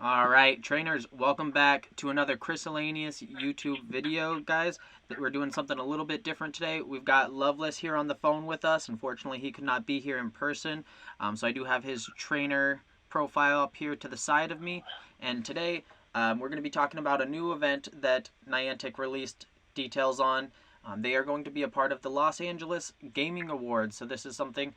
All right, trainers, welcome back to another Chris Elanius YouTube video, guys. We're doing something a little bit different today. We've got Loveless here on the phone with us. Unfortunately, he could not be here in person, so I do have his trainer profile up here to the side of me. And today, we're going to be talking about a new event that Niantic released details on. They are going to be a part of the Los Angeles Gaming Awards, so this is something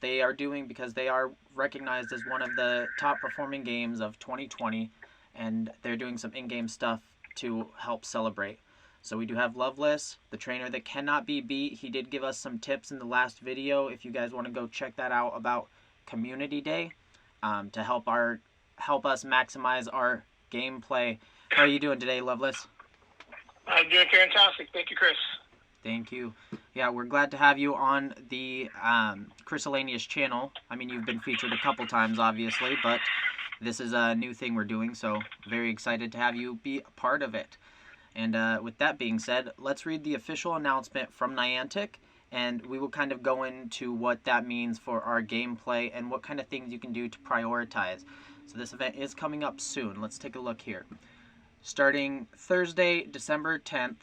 they are doing because they are recognized as one of the top performing games of 2020, and they're doing some in-game stuff to help celebrate. So we do have Loveless, the trainer that cannot be beat. He did give us some tips in the last video. If you guys want to go check that out about Community Day, to help us maximize our gameplay. How are you doing today, Loveless? I'm doing fantastic. Thank you, Chris. Thank you. Yeah, we're glad to have you on the Chris Elanius channel. I mean, you've been featured a couple times, obviously, but this is a new thing we're doing, so very excited to have you be a part of it. And with that being said, let's read the official announcement from Niantic, and we will kind of go into what that means for our gameplay and what kind of things you can do to prioritize. So this event is coming up soon. Let's take a look here. Starting Thursday, December 10th,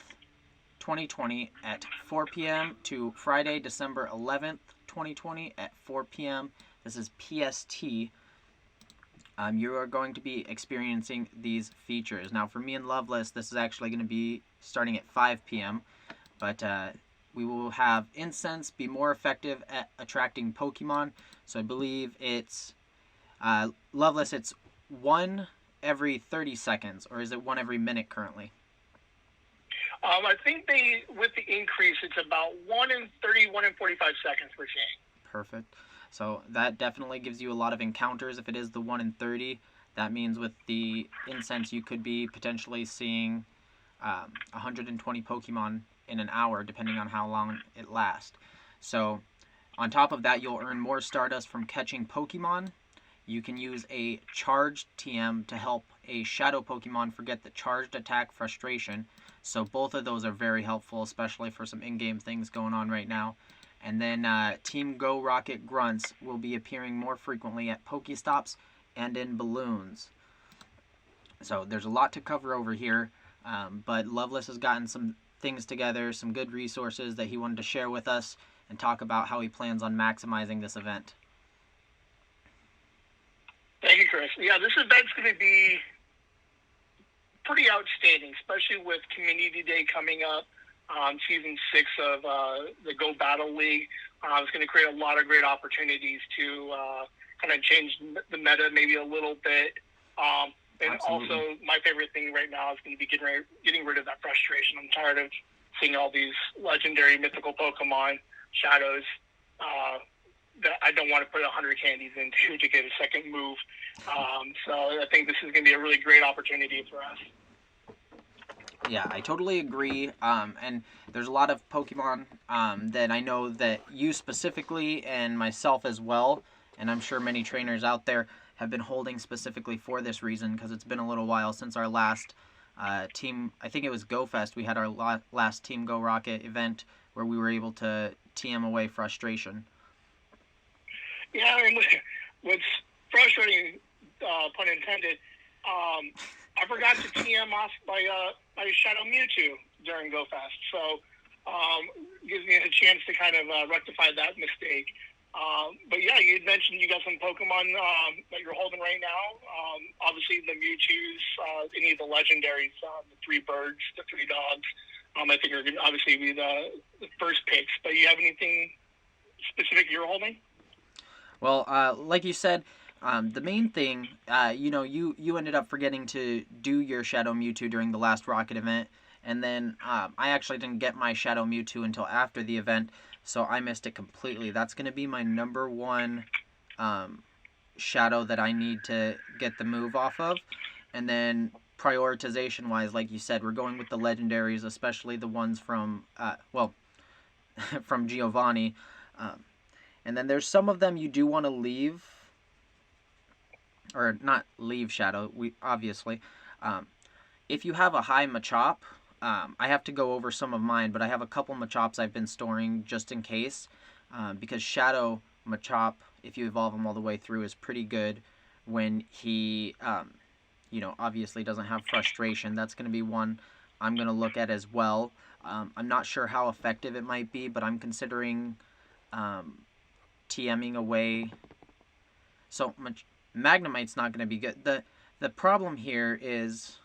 2020 at 4 p.m. to Friday, December 11th, 2020 at 4 p.m. This is PST. You are going to be experiencing these features. Now, for me and Loveless, this is actually going to be starting at 5 p.m., but we will have Incense be more effective at attracting Pokemon. So I believe it's, Loveless, it's one every 30 seconds, or is it one every minute currently? I think with the increase, it's about 1 in 30, 1 in 45 seconds we're seeing. Perfect. So that definitely gives you a lot of encounters. If it is the 1 in 30, that means with the Incense, you could be potentially seeing 120 Pokemon in an hour, depending on how long it lasts. So on top of that, you'll earn more Stardust from catching Pokemon. You can use a charged TM to help a Shadow Pokemon forget the charged attack frustration. So both of those are very helpful, especially for some in-game things going on right now. And then Team Go Rocket Grunts will be appearing more frequently at Pokestops and in balloons. So there's a lot to cover over here, but Loveless has gotten some things together, some good resources that he wanted to share with us and talk about how he plans on maximizing this event. Thank you, Chris. Yeah, this event's going to be pretty outstanding, especially with Community Day coming up. Season 6 of the Go Battle League. It's going to create a lot of great opportunities to kind of change the meta maybe a little bit. And Absolutely. Also, my favorite thing right now is going to be getting rid of that frustration. I'm tired of seeing all these legendary mythical Pokemon shadows that I don't want to put 100 candies into to get a second move. So I think this is going to be a really great opportunity for us. Yeah, I totally agree. And there's a lot of Pokemon that I know that you specifically and myself as well, and I'm sure many trainers out there have been holding specifically for this reason, because it's been a little while since our last team, I think it was GoFest, we had our last Team Go Rocket event where we were able to TM away frustration. Yeah, and what's frustrating, pun intended, I forgot to TM off my Shadow Mewtwo during GoFest, so gives me a chance to kind of rectify that mistake. But yeah, you had mentioned you got some Pokemon that you're holding right now. Obviously, the Mewtwo's, any of the legendaries, the 3 birds, the 3 dogs. I think are going to obviously be the first picks. But you have anything specific you're holding? Well, like you said, the main thing, you ended up forgetting to do your Shadow Mewtwo during the last Rocket event, and then I actually didn't get my Shadow Mewtwo until after the event, so I missed it completely. That's going to be my number one Shadow that I need to get the move off of. And then prioritization-wise, like you said, we're going with the legendaries, especially the ones from, from Giovanni. And then there's some of them you do want to leave, or not leave Shadow, obviously. If you have a high Machop, I have to go over some of mine, but I have a couple Machops I've been storing just in case, because Shadow Machop, if you evolve him all the way through, is pretty good when he obviously doesn't have frustration. That's going to be one I'm going to look at as well. I'm not sure how effective it might be, but I'm considering TMing away. So Magnemite's not going to be good. The problem here is,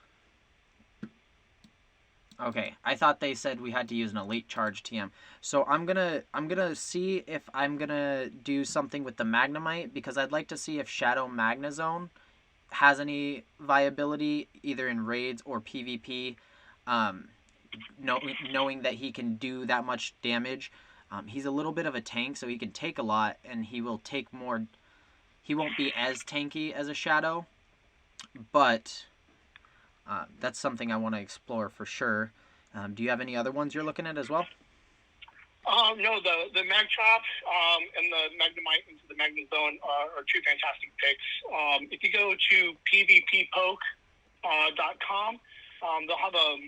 okay, I thought they said we had to use an elite charge TM. So I'm gonna see if I'm gonna do something with the Magnemite, because I'd like to see if Shadow Magnezone has any viability either in raids or PvP. Knowing that he can do that much damage. He's a little bit of a tank, so he can take a lot, and he will take more. He won't be as tanky as a Shadow, but that's something I want to explore for sure. Do you have any other ones you're looking at as well? No, the Magchop and the Magnemite into the Magnezone are two fantastic picks. If you go to pvppoke.com, they'll have a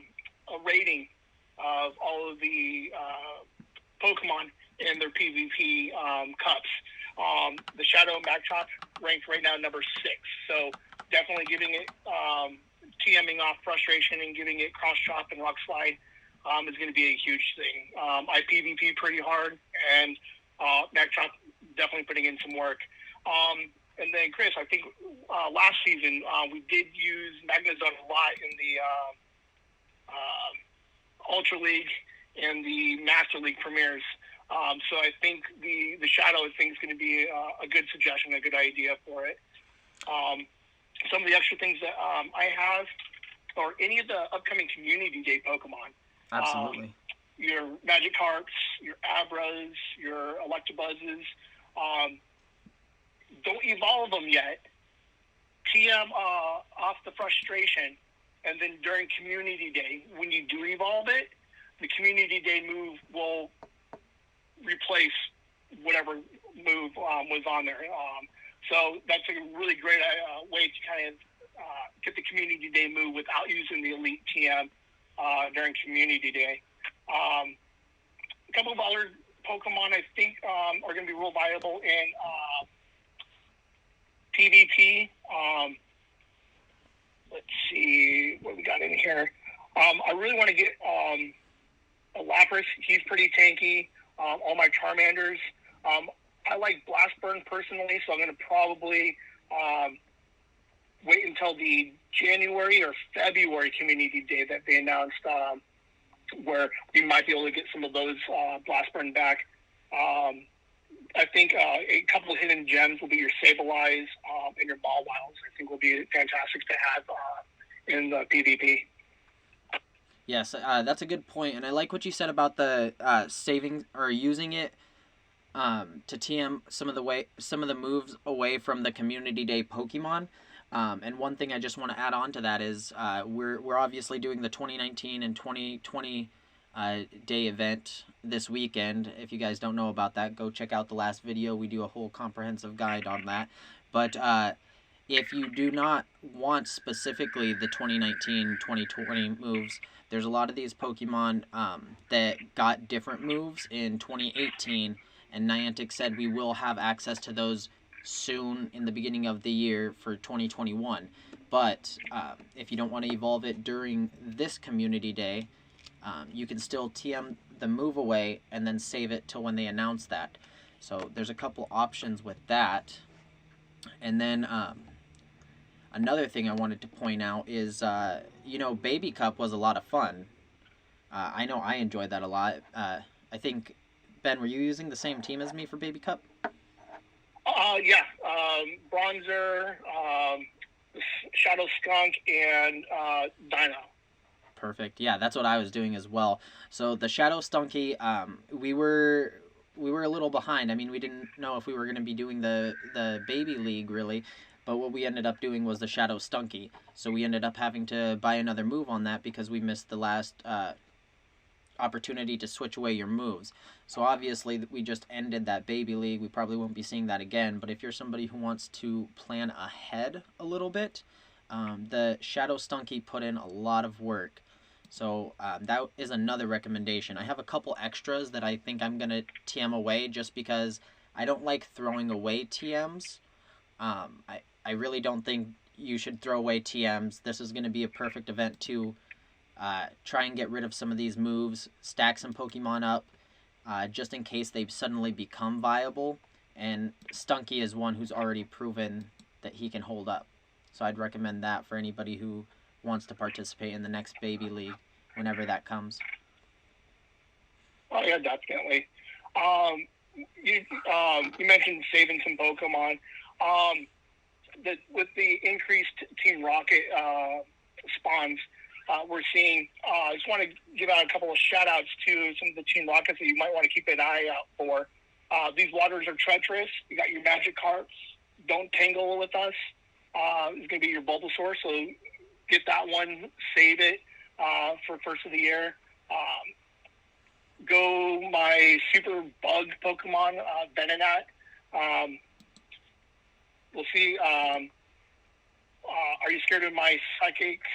rating of all of the Pokemon in their PvP cups. The Shadow Magchop ranked right now number 6, so definitely giving it TMing off frustration and giving it cross chop and rock slide is going to be a huge thing. I PvP pretty hard, and Magchop definitely putting in some work. And then Chris, I think last season we did use Magnezone a lot in the Ultra League and the Master League premieres. So I think the Shadow thing is going to be a good suggestion, a good idea for it. Some of the extra things that I have, or any of the upcoming Community Day Pokemon. Absolutely. Your Magikarps, your Abras, your Electabuzzes. Don't evolve them yet. TM off the frustration, and then during Community Day, when you do evolve it, the Community Day move will replace whatever move was on there. So that's a really great way to kind of get the Community Day move without using the Elite TM during Community Day. A couple of other Pokemon I think are going to be real viable in PvP. Let's see what we got in here. I really want to get a Lapras. He's pretty tanky. All my Charmanders. I like Blastburn personally, so I'm going to probably wait until the January or February Community Day that they announced, where we might be able to get some of those Blastburn back. I think a couple of hidden gems will be your Sableyes and your Mawilds. I think will be fantastic to have in the PvP. Yes, that's a good point, and I like what you said about the saving or using it to TM some of the moves away from the Community Day Pokemon. And one thing I just want to add on to that is we're obviously doing the 2019 and 2020 day event this weekend. If you guys don't know about that, go check out the last video. We do a whole comprehensive guide on that. But if you do not want specifically the 2019-2020 moves, there's a lot of these Pokemon that got different moves in 2018, and Niantic said we will have access to those soon in the beginning of the year for 2021. But if you don't want to evolve it during this Community Day, you can still TM the move away and then save it till when they announce that. So there's a couple options with that. And then another thing I wanted to point out is, Baby Cup was a lot of fun. I know I enjoyed that a lot. I think, Ben, were you using the same team as me for Baby Cup? Yeah. Bronzer, Shadow Skunk, and Dino. Perfect. Yeah, that's what I was doing as well. So the Shadow Stunky, we were a little behind. I mean, we didn't know if we were going to be doing the Baby League, really. But what we ended up doing was the Shadow Stunky. So we ended up having to buy another move on that because we missed the last opportunity to switch away your moves. So obviously we just ended that Baby League. We probably won't be seeing that again. But if you're somebody who wants to plan ahead a little bit, the Shadow Stunky put in a lot of work. So that is another recommendation. I have a couple extras that I think I'm going to TM away just because I don't like throwing away TMs. I really don't think you should throw away TMs. This is going to be a perfect event to try and get rid of some of these moves, stack some Pokemon up, just in case they suddenly become viable. And Stunky is one who's already proven that he can hold up. So I'd recommend that for anybody who wants to participate in the next Baby League, whenever that comes. Oh yeah, definitely. You mentioned saving some Pokemon. With the increased Team Rocket spawns, we're seeing. I just want to give out a couple of shout outs to some of the Team Rockets that you might want to keep an eye out for. These waters are treacherous. You got your Magikarps. Don't tangle with us. It's going to be your Bulbasaur, so get that one, save it for first of the year. Go my super bug Pokemon, Venonat. We'll see. Are you scared of my Psychics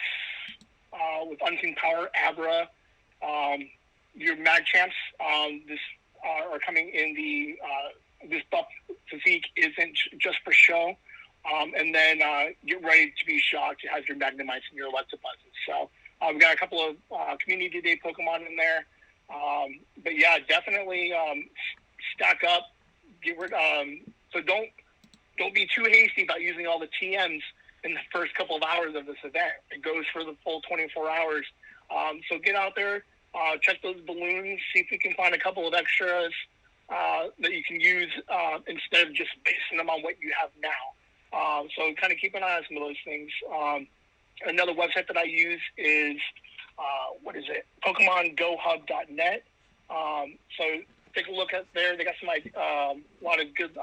with Unseen Power, Abra? Your Magchamps are coming in the this buff physique isn't just for show. And then get ready to be shocked. It has your Magnemites and your Electabuzzes. So we got a couple of Community Day Pokemon in there. But yeah, definitely stack up. So don't be too hasty about using all the TMs in the first couple of hours of this event. It goes for the full 24 hours. So get out there, check those balloons, see if you can find a couple of extras that you can use instead of just basing them on what you have now. So kind of keep an eye on some of those things. Another website that I use is, PokemonGoHub.net. So take a look at there. They got some a lot of good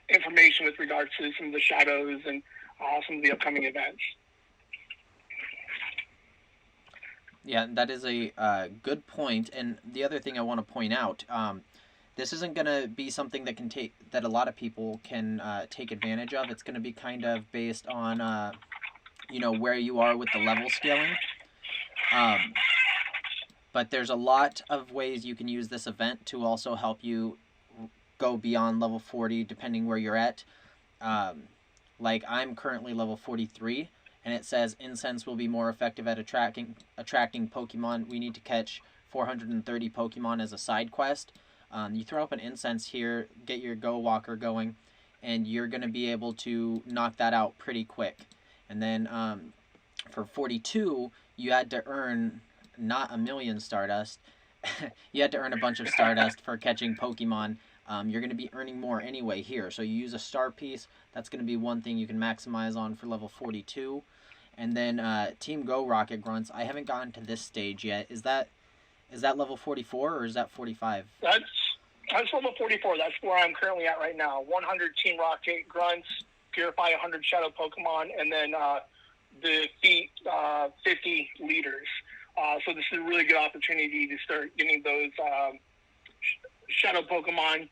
information with regards to some of the shadows and some of the upcoming events. Yeah, that is a good point. And the other thing I want to point out, this isn't going to be something that a lot of people can take advantage of. It's going to be kind of based on where you are with the level scaling. But there's a lot of ways you can use this event to also help you go beyond level 40 depending where you're at. Like I'm currently level 43, and it says incense will be more effective at attracting Pokemon. We need to catch 430 Pokemon as a side quest. You throw up an incense here, get your Go Walker going, and you're going to be able to knock that out pretty quick. And then for 42, you had to earn not 1,000,000 Stardust. You had to earn a bunch of Stardust for catching Pokemon. You're going to be earning more anyway here. So you use a star piece. That's going to be one thing you can maximize on for level 42. And then Team Go Rocket Grunts. I haven't gotten to this stage yet. Is that level 44 or is that 45? That's level 44. That's where I'm currently at right now. 100 Team Rocket Grunts, purify 100 Shadow Pokemon, and then defeat 50 leaders. So this is a really good opportunity to start getting those Shadow Pokemon,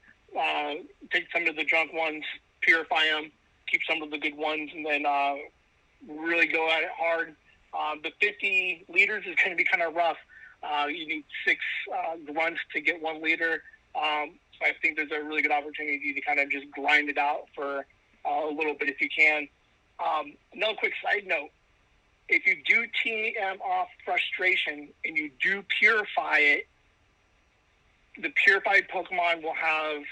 take some of the junk ones, purify them, keep some of the good ones, and then really go at it hard. The 50 leaders is going to be kind of rough. You need 6 grunts to get 1 leader. So I think there's a really good opportunity to kind of just grind it out for a little bit if you can. Another quick side note. If you do TM off frustration and you do purify it, the purified Pokemon will have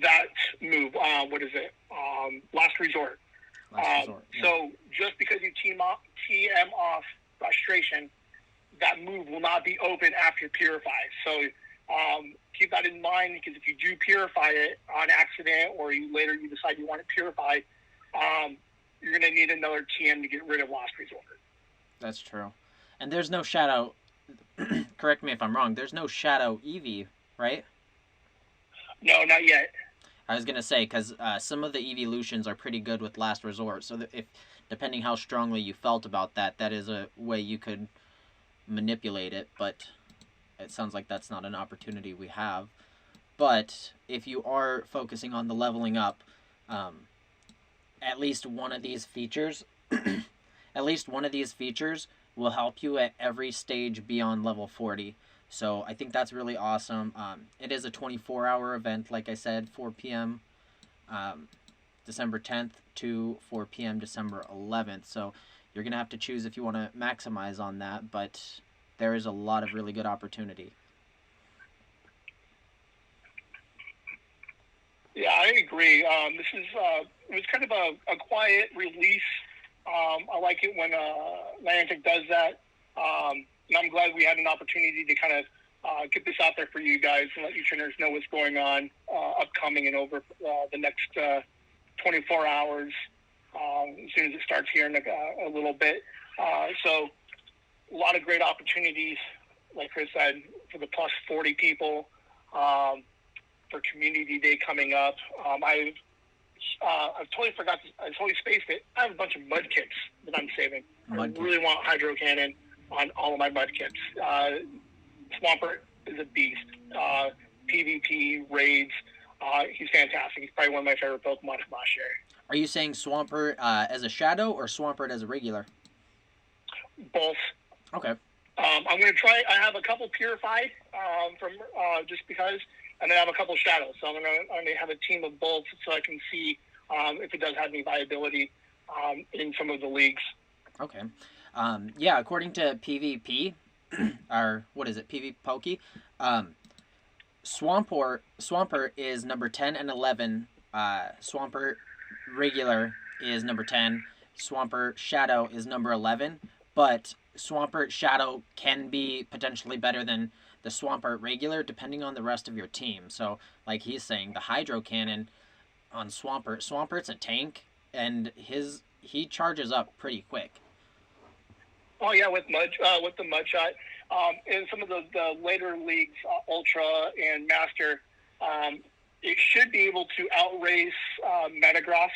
that move. What is it? Last Resort. Last Resort. Yeah. So just because you TM off frustration, that move will not be open after purify. So keep that in mind, because if you do purify it on accident, or you decide you want it purified, you're going to need another TM to get rid of Last Resort. That's true. And there's no Shadow. Correct me if I'm wrong. There's no Shadow Eevee, right? No, not yet. I was gonna say, because some of the evolutions are pretty good with Last Resort. So that depending how strongly you felt about that, that is a way you could manipulate it. But it sounds like that's not an opportunity we have. But if you are focusing on the leveling up, at least one of these features, will help you at every stage beyond level 40. So I think that's really awesome. It is a 24-hour event, like I said, 4 p.m. December 10th to 4 p.m. December 11th. So you're going to have to choose if you want to maximize on that, but there is a lot of really good opportunity. Yeah, I agree. This is it was kind of a quiet release. I like it when Niantic does that, and I'm glad we had an opportunity to kind of get this out there for you guys and let you trainers know what's going on upcoming and over the next 24 hours as soon as it starts here in a little bit. So a lot of great opportunities, like Chris said, for the plus 40 people. For Community Day coming up. I've totally forgot. I totally spaced it. I have a bunch of mud kits that I'm saving. I really want Hydro Cannon on all of my mud kits. Swampert is a beast. PvP, raids. He's fantastic. He's probably one of my favorite Pokemon from last year. Are you saying Swampert as a shadow or Swampert as a regular? Both. Okay. I'm going to try. I have a couple purified from just because. And then I have a couple of shadows. So I'm going to have a team of both so I can see if it does have any viability in some of the leagues. Okay. Yeah, according to PvP, or what is it, PvPoke, Swampert is number 10 and 11. Swampert regular is number 10. Swampert Shadow is number 11. But Swampert Shadow can be potentially better than the Swampert regular depending on the rest of your team. So like he's saying, the Hydro Cannon on Swampert's a tank, and he charges up pretty quick. Oh yeah, with the mud shot. In some of the later leagues, Ultra and Master, it should be able to outrace Metagross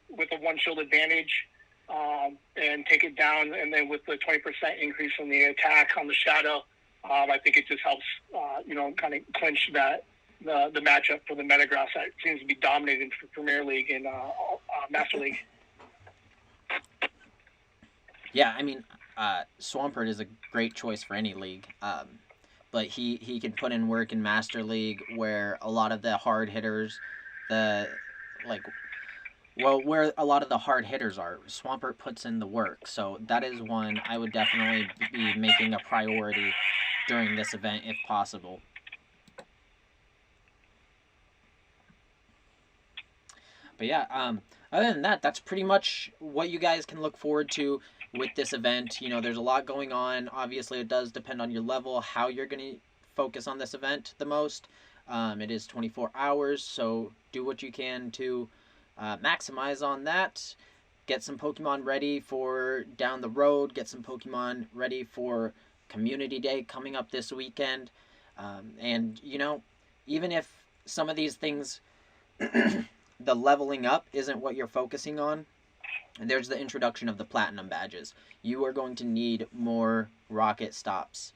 with a one shield advantage and take it down. And then with the 20% increase in the attack on the Shadow, I think it just helps, kind of clinch the matchup for the Metagross that seems to be dominating for Premier League and Master League. Yeah, I mean, Swampert is a great choice for any league, but he can put in work in Master League where a lot of the hard hitters, where a lot of the hard hitters are. Swampert puts in the work, so that is one I would definitely be making a priority during this event if possible. But yeah, other than that, that's pretty much what you guys can look forward to with this event. You know, there's a lot going on. Obviously, it does depend on your level, how you're going to focus on this event the most. It is 24 hours, so do what you can to maximize on that. Get some Pokemon ready for down the road. Get some Pokemon ready for Community Day coming up this weekend. And, even if some of these things, the leveling up isn't what you're focusing on, and there's the introduction of the Platinum badges. You are going to need more Rocket Stops,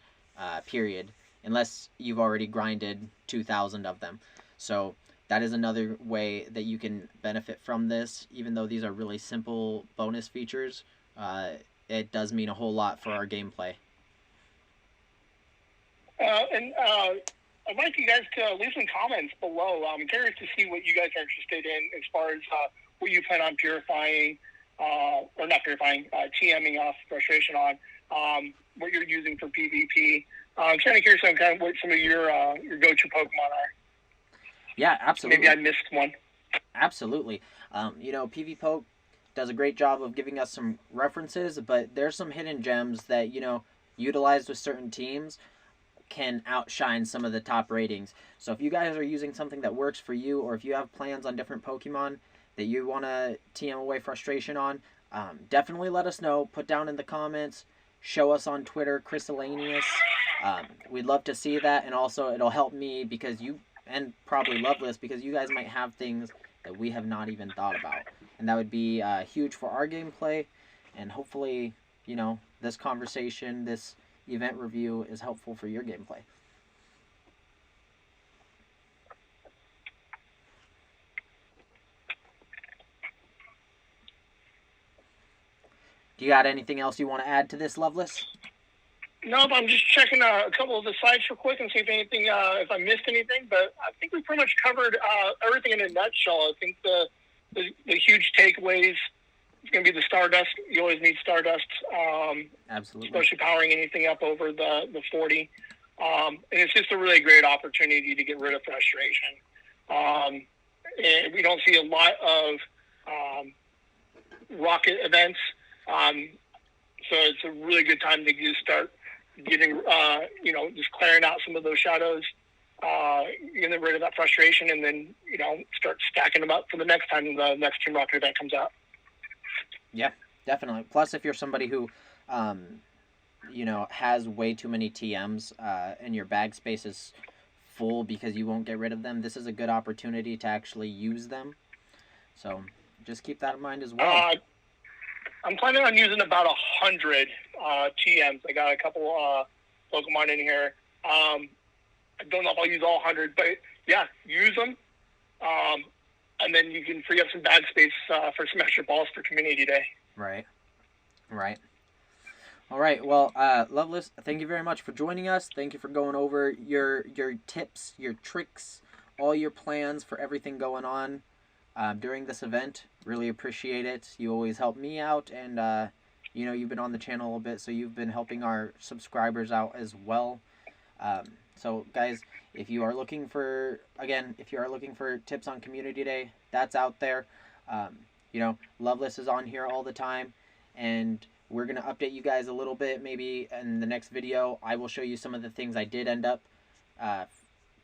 period, unless you've already grinded 2,000 of them. So that is another way that you can benefit from this. Even though these are really simple bonus features, it does mean a whole lot for our gameplay. I'd like you guys to leave some comments below. I'm curious to see what you guys are interested in as far as what you plan on purifying, or not purifying, TMing off frustration on, what you're using for PvP. I'm kind of curious on kind of what some of your go-to Pokemon are. Yeah, absolutely. Maybe I missed one. Absolutely. PvPoke does a great job of giving us some references, but there's some hidden gems that, utilized with certain teams can outshine some of the top ratings. So if you guys are using something that works for you, or if you have plans on different Pokemon that you want to TM away frustration on, definitely let us know. Put down in the comments. Show us on Twitter, Chrisalanius. We'd love to see that, and also it'll help me because and probably Loveless, because you guys might have things that we have not even thought about. And that would be huge for our gameplay, and hopefully, this conversation, this event review is helpful for your gameplay. Do you got anything else you want to add to this, Loveless? Nope, I'm just checking a couple of the sites real quick and see if anything, if I missed anything. But I think we pretty much covered everything in a nutshell. I think the huge takeaways is going to be the Stardust. You always need Stardust, Absolutely. especially powering anything up over the 40. And it's just a really great opportunity to get rid of frustration. And we don't see a lot of rocket events, so it's a really good time to just start getting, just clearing out some of those shadows, getting rid of that frustration, and then, start stacking them up for the next time the next Team Rocket event comes out. Yeah, definitely. Plus, if you're somebody who, has way too many TMs and your bag space is full because you won't get rid of them, this is a good opportunity to actually use them. So just keep that in mind as well. I'm planning on using about 100 TMs. I got a couple Pokemon in here. I don't know if I'll use all 100, but yeah, use them. And then you can free up some bag space for some extra balls for Community Day. Right. All right. Well, Loveless, thank you very much for joining us. Thank you for going over your tips, your tricks, all your plans for everything going on during this event. Really appreciate it. You always help me out, and you've been on the channel a little bit, so you've been helping our subscribers out as well. So guys, if you are looking for tips on Community Day, that's out there. Loveless is on here all the time, and we're going to update you guys a little bit. Maybe in the next video, I will show you some of the things I did end up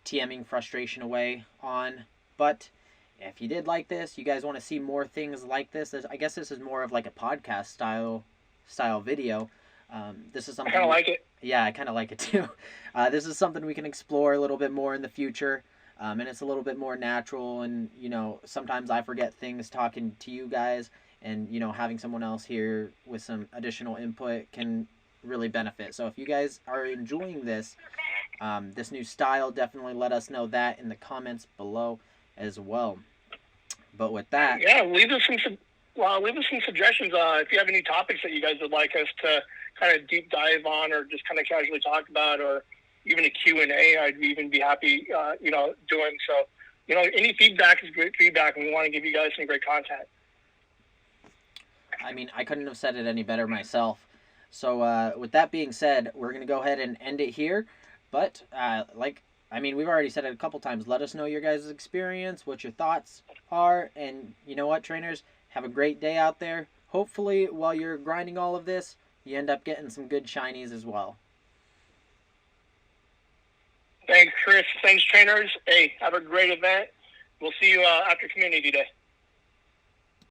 TMing frustration away on. But if you did like this, you guys want to see more things like this, I guess this is more of like a podcast style video. This is something I kind of like it. Yeah, I kind of like it too. This is something we can explore a little bit more in the future. And it's a little bit more natural, and sometimes I forget things talking to you guys, and having someone else here with some additional input can really benefit. So if you guys are enjoying this new style, definitely let us know that in the comments below as well. But with that, yeah, leave us some suggestions. If you have any topics that you guys would like us to kind of deep dive on, or just kind of casually talk about, or even a Q&A, I'd even be happy, doing. So, any feedback is great feedback, and we want to give you guys some great content. I mean, I couldn't have said it any better myself. So, with that being said, we're going to go ahead and end it here. But, we've already said it a couple times. Let us know your guys' experience, what your thoughts are. And you know what, trainers? Have a great day out there. Hopefully, while you're grinding all of this, you end up getting some good shinies as well. Thanks, Chris. Thanks, trainers. Hey, have a great event. We'll see you after Community Day.